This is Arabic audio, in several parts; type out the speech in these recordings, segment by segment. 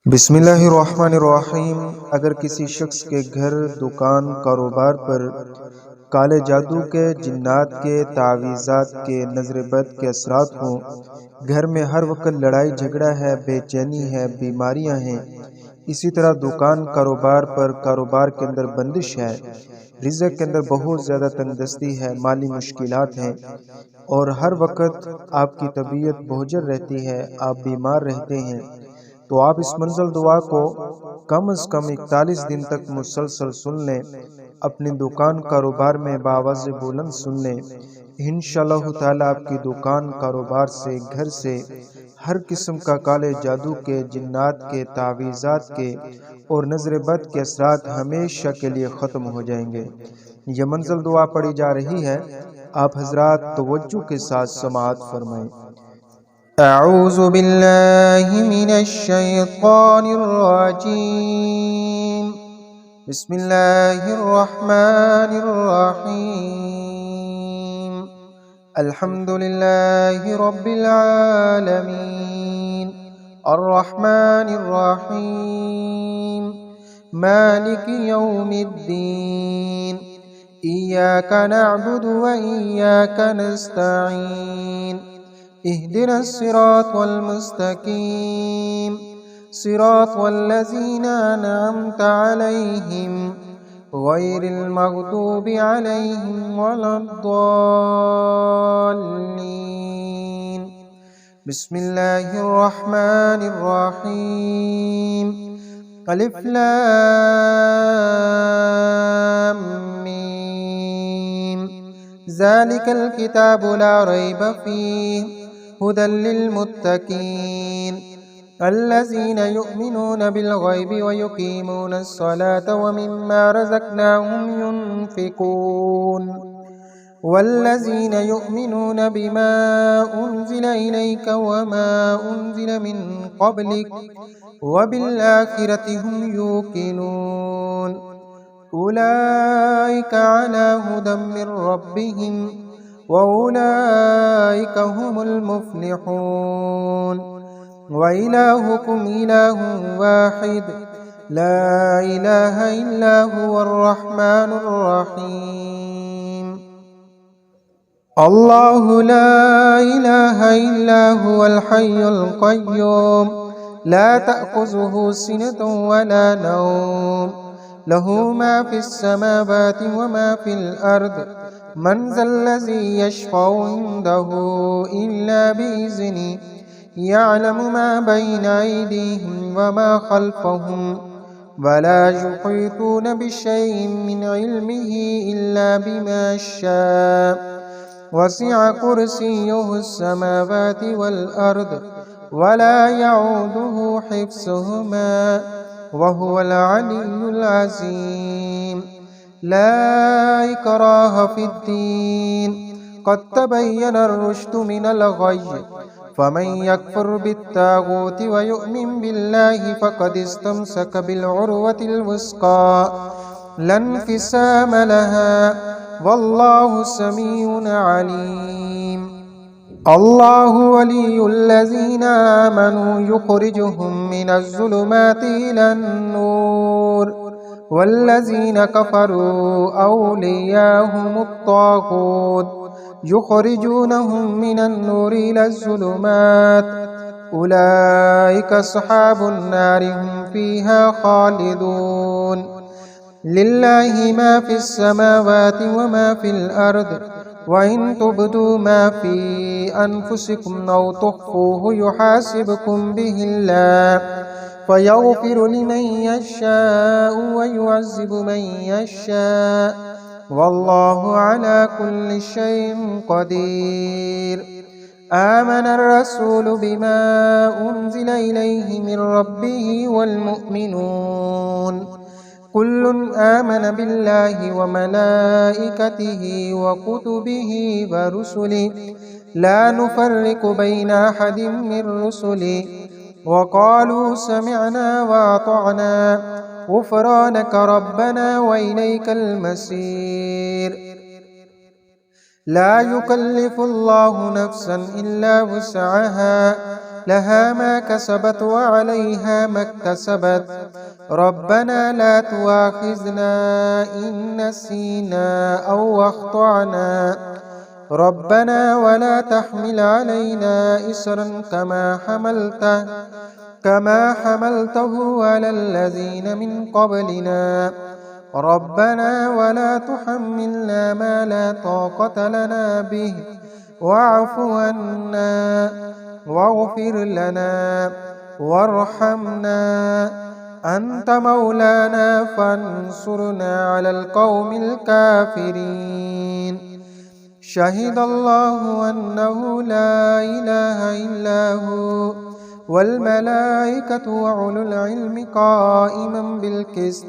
बिस्मिल्लाहिर्रहमानिर्रहीम। अगर किसी शख्स के घर, दुकान, कारोबार पर काले जादू के, जिन्नात के, तावीज़ात के, नज़र बद के असरात हों, घर में हर वक्त लड़ाई झगड़ा है, बेचैनी है, बीमारियां हैं, इसी तरह दुकान कारोबार पर कारोबार के अंदर बंदिश है, रिज़्क़ के अंदर बहुत ज़्यादा तंगदस्ती है, माली मुश्किलात हैं और हर वक्त आपकी तबीयत बोझिल रहती है, आप बीमार रहते हैं, तो आप इस मंज़ल दुआ को कम से कम 41 दिन तक मुसलसल सुन लें। अपनी दुकान कारोबार में बावाज़ बुलंद सुन लें। इंशाअल्लाह ताला आपकी दुकान कारोबार से, घर से हर किस्म का काले जादू के, जिन्नात के, तावीज़ात के और नज़र बद के असरात हमेशा के लिए ख़त्म हो जाएंगे। यह मंज़ल दुआ पढ़ी जा रही है, आप हजरात तवज्जो के साथ समाअत फरमाएं। अऊज़ु बिल्लाहि मिनश शैतानिर रजीम। बिस्मिल्लाहिर रहमानिर रहीम। अल्हम्दुलिल्लाहि रब्बिल आलमीन। अर्रहमानिर रहीम। मालिकि यौमिद्दीन। इय्याका नअबुदु व इय्याका नस्तईन। इहदिना सिरातल मुस्तकीम सिरातल लज़ीना अनअमता अलैहिम गैरिल मग़दूबि अलैहिम वलद्दाल्लीन। बिस्मिल्लाहिर रहमानिर रहीम। अलिफ लाम मीम। ज़ालिकल किताबु ला रैब फ़ीह हुदल लिल्मुत्तकीन अल्लज़ीना युमिनूना बिलग़ैबि व युक़ीमूना अस्सलाता व मिम्मा रज़क़नाहुम युनफ़िक़ून वल्लज़ीना युमिनूना बिमा उन्ज़िला इलैका व मा उन्ज़िला मिन क़ब्लिक व बिल-आख़िरति हुम यूक़िनून उलाइका अला हुदम मिर रब्बिहिम व उलाइका हुमुल मुफ़्लिहून। व इलाहुकुम इलाहुन वाहिद ला इलाहा इल्ला हुवर रहमानुर रहीम। अल्लाहु ला इलाहा इल्ला हुवल हय्युल क़य्यूम ला तअख़ुज़ुहु सिनतुन व ला नौम लहू मा फ़िस समावाति व मा फ़िल अर्द मन ज़ल्लज़ी यशफ़अउ इंदहु इल्ला बिइज़्निहि यअलमु मा बैन अयदीहिम व मा ख़ल्फ़हुम व ला युहीतूना बिशैइन मिन इल्मिहि इल्ला बिमा शाअ वसिअ कुर्सियुहुस समावाति वल अर्द व ला यऊदुहु हिफ्ज़ुहुमा व हुवल अलिय्युल अज़ीम। ला इक्राहा फ़िद्दीन क़द तबय्यनर रुश्दु मिनल ग़य्य फ़मन यकफ़ुर बित्ताग़ूति व यु'मिन बिल्लाहि फ़क़द इस्तमसक बिलउर्वतिल वुस्क़ा ला इंफ़िसाम लहा वल्लाहु समीउन अलीम। अल्लाहु वलियुल्लज़ीना आमनू युख़रिजुहुम मिनज़्ज़ुलुमाति इलन-नूर वल्लज़ीना कफ़रू औलियाहुमुत-ताग़ूत युख़रिजूनहुम मिनन-नूरि इलज़्ज़ुलुमात उलाइका अस्हाबुन नारि हुम फ़ीहा ख़ालिदून। लिल्लाहि मा फ़िस समावाति व मा फ़िल अर्द व इन तुब्दू मा फ़ी अनफ़ुसिकुम औ तुख़्फ़ूहु युहासिबकुम बिहिल्लाह फ़यग़फ़िरु लिमन यशाअ व युअज़्ज़िबु मन यशाअ वल्लाहु अला कुल्लि शैइन क़दीर। आमनर रसूलु बिमा उन्ज़िला इलैहि मिर रब्बिहि वल मुअ्मिनून कुल्लुन आमन बिल्लाहि व मलाइकतिहि व कुतुबिहि व रुसुलिहि ला नुफ़र्रिक़ु बैन अहदिम मिर रुसुलिहि व क़ालू समिअना व अतअना ग़ुफ़रानक रब्बना व इलैकल मसीर। ला युकल्लिफ़ुल्लाहु नफ़्सन इल्ला वुस्अहा لها ما كسبت وعليها ما اكتسبت. ربنا لا تؤاخذنا إن نسينا أو أخطأنا. ربنا ولا تحمل علينا إصرا كما حملته على الذين من قبلنا. ربنا ولا تحملنا ما لا طاقة لنا به واعف عنا واغفر لنا وارحمنا أنت مولانا فانصرنا على القوم الكافرين. شهد الله أنه لا إله إلا هو والملائكة وأولو العلم قائما بالقسط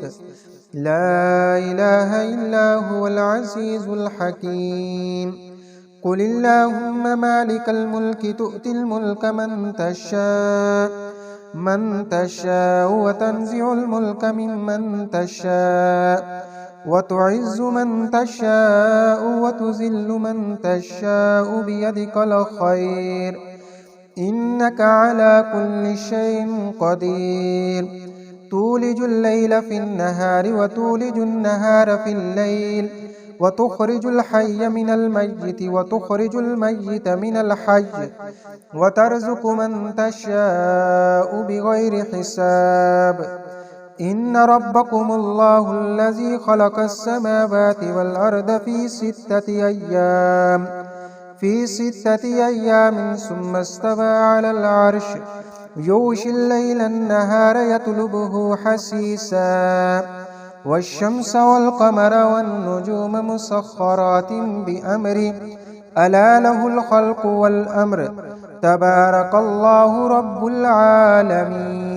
لا إله إلا هو العزيز الحكيم. قل اللهم مالك الملك تؤتي الملك من تشاء وتنزع الملك ممن تشاء وتعز من تشاء وتذل من تشاء بيدك الخير إنك على كل شيء قدير. تولج الليل في النهار وتولج النهار في الليل وتخرج الحي من الميت وتخرج الميت من الحي وترزق من تشاء بغير حساب. إن ربكم الله الذي خلق السماوات والأرض في ستة أيام ثم استوى على العرش يغشي الليل النهار يطلبه حثيثا والشمس والقمر والنجوم مسخرات بأمره ألا له الخلق والأمر تبارك الله رب العالمين.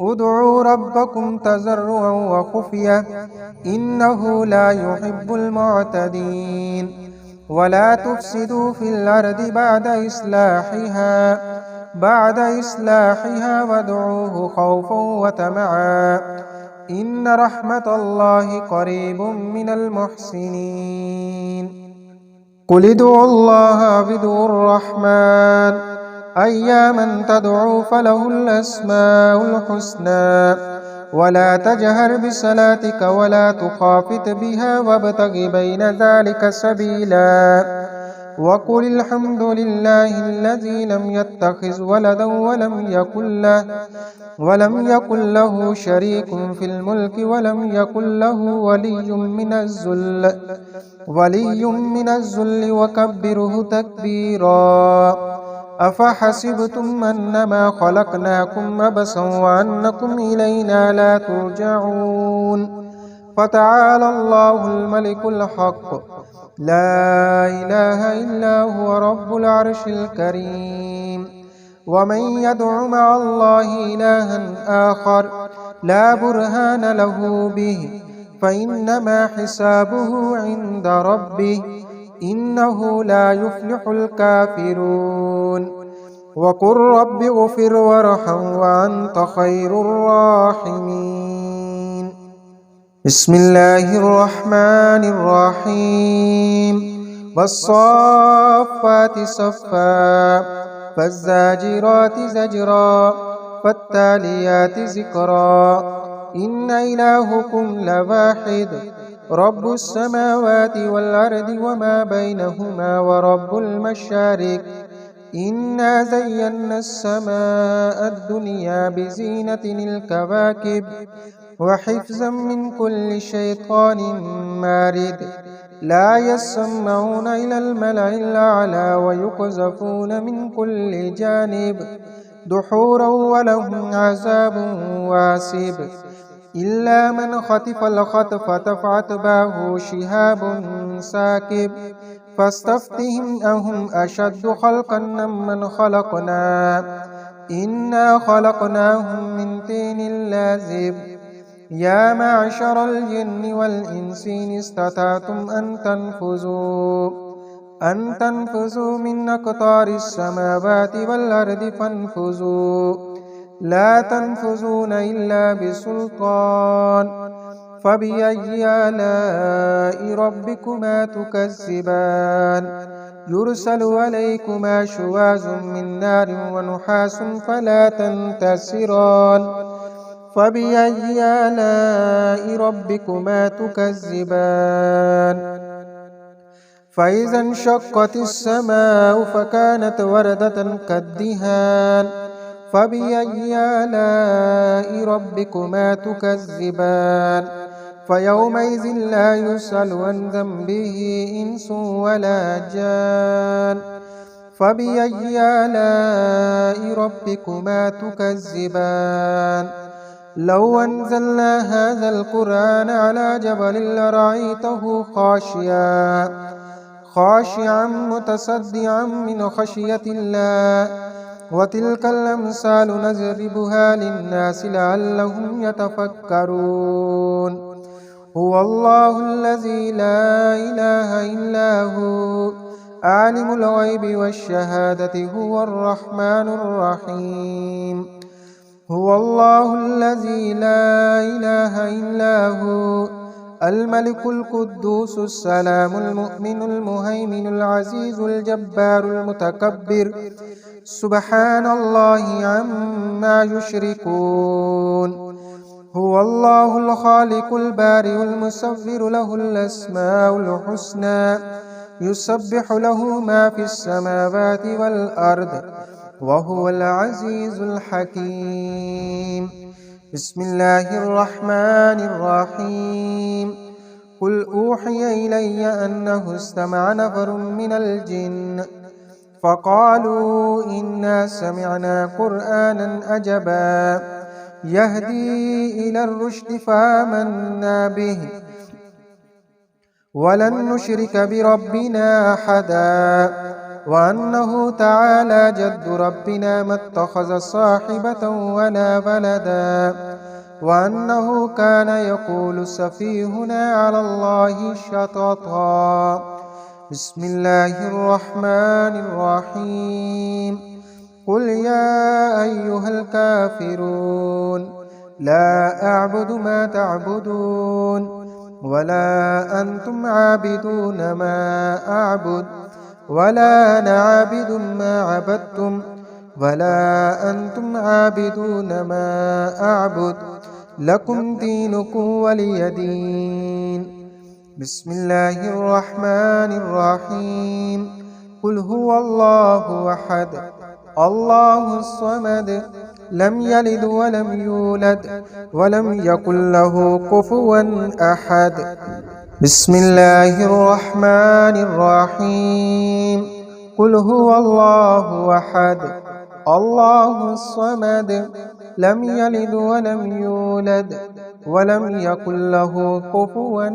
ادعوا ربكم تضرعا وخفية إنه لا يحب المعتدين. ولا تفسدوا في الأرض بعد إصلاحها وادعوه خوفا وطمعا إن رحمة الله قريب من المحسنين. قل ادعوا الله بدعوا الرحمن أياما تدعوا فله الأسماء الحسنى ولا تجهر بصلاتك ولا تخافت بها وابتغ بين ذلك سبيلا. وقل الحمد لله الذي لم يتخذ ولدا ولم يكن له شريك في الملك ولم يكن له ولي من الذل وكبره تكبيرا. أفحسبتم أنما خلقناكم عبثا وأنكم إلينا لا ترجعون. فتعالى الله الملك الحق لا إله إلا هو رب العرش الكريم. ومن يدع مع الله إلها آخر لا برهان له به فإنما حسابه عند ربه إنه لا يفلح الكافرون. وقل رب اغفر وارحم وأنت خير الراحمين. بسم الله الرحمن الرحيم. والصافات صفا فالزاجرات زجرا فالتاليات ذكرا إن إلهكم لواحد رب السماوات والأرض وما بينهما ورب المشارق. إنا زينا السماء الدنيا بزينة الكواكب وحفظا من كل شيطان مارد. لا يسمعون إلى الملأ الأعلى ويقذفون من كل جانب دحورا ولهم عذاب واسب. إلا من خطف الخطفة فأتبعه شهاب ساكب. فاستفتهم أهم أشد خلقا ممن خلقنا إنا خلقناهم من طين لازب. يا معشر الجن والإنس إن استطعتم أن تنفذوا من أقطار السماوات والأرض فانفذوا لا تنفذون إلا بسلطان. فبأي آلاء ربكما تكذبان يرسل عليكما شواظ من نار ونحاس فلا تنتصران فبأي آلاء ربكما تكذبان فإذا انشقت السماء فكانت وردة كالدهان فبأي آلاء ربكما تكذبان فيومئذ لا يسأل عن ذنبه إنس ولا جان فبأي آلاء ربكما تكذبان لو أنزلنا هذا القرآن على جبل لرأيته خاشعا متصدعا من خشية الله وتلك الأمثال نضربها للناس لعلهم يتفكرون هو الله الذي لا إله إلا هو عالم الغيب والشهادة هو الرحمن الرحيم هو الله الذي لا إله إلا هو الملك القدوس السلام المؤمن المهيمن العزيز الجبار المتكبر سبحان الله عما يشركون هو الله الخالق البارئ المصور له الأسماء الحسنى يسبح له ما في السماوات والأرض وهو العزيز الحكيم بسم الله الرحمن الرحيم قل أوحي إلي أنه استمع نفر من الجن فقالوا إنا سمعنا قرآنا عجبا يهدي إلى الرشد فآمنا به ولن نشرك بربنا أحدا وأنه تعالى جد ربنا ما اتخذ صاحبة ولا ولدا وأنه كان يقول سفيهنا على الله شططا بسم الله الرحمن الرحيم قل يا أيها الكافرون لا أعبد ما تعبدون ولا أنتم عابدون ما أعبد ولا أنا عابد ما عبدتم ولا أنتم عابدون ما أعبد لكم دينكم ولي دين بسم الله الرحمن الرحيم قل هو الله أحد الله الصمد لم يلد ولم يولد ولم يكن له كفوا أحد بسم الله الرحمن الرحيم قل هو الله أحد الله الصمد لم يلد ولم يولد ولم يكن له كفوا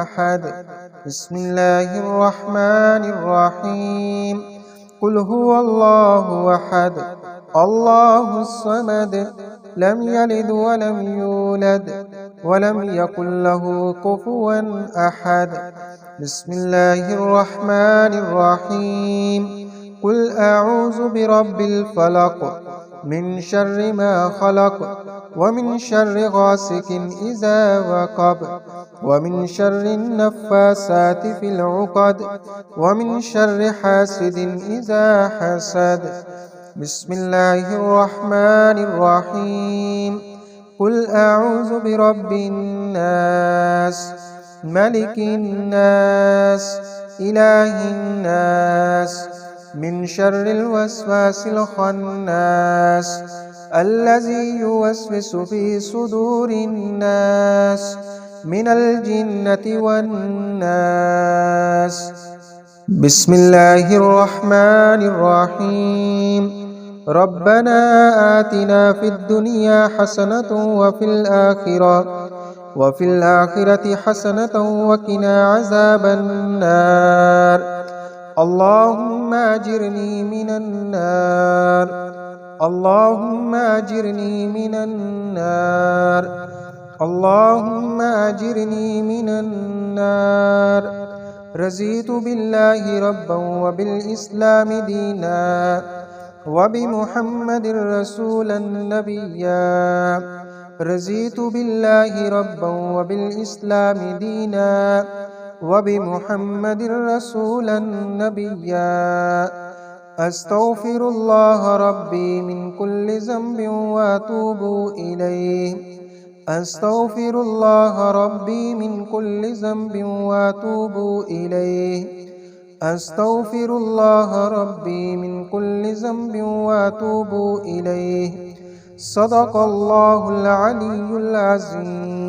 أحد بسم الله الرحمن الرحيم قل هو الله أحد الله الصمد لم يلد ولم يولد ولم يكن له كفوا أحد بسم الله الرحمن الرحيم قل أعوذ برب الفلق من شر ما خلق ومن شر غاسق إذا وقب ومن شر النفاسات في العقد ومن شر حاسد إذا حسد بسم الله الرحمن الرحيم قل أعوذ برب الناس ملك الناس إله الناس من شر الوسواس الخناس الذي يوسوس في صدور الناس من الجنة والناس بسم الله الرحمن الرحيم ربنا آتنا في الدنيا حسنة وفي الآخرة حسنة وقنا عذاب النار اللهم أجرني من النار اللهم أجرني من النار اللهم أجرني من النار رضيت بالله ربا وبالإسلام دينا وبمحمد رسولا نبيا رضيت بالله ربا وبالإسلام دينا وبمحمد رسولا نبيا. أستغفر الله ربي من كل ذنب وأتوب إليه. أستغفر الله ربي من كل ذنب وأتوب إليه. أستغفر الله ربي من كل ذنب وأتوب إليه. صدق الله العلي العظيم.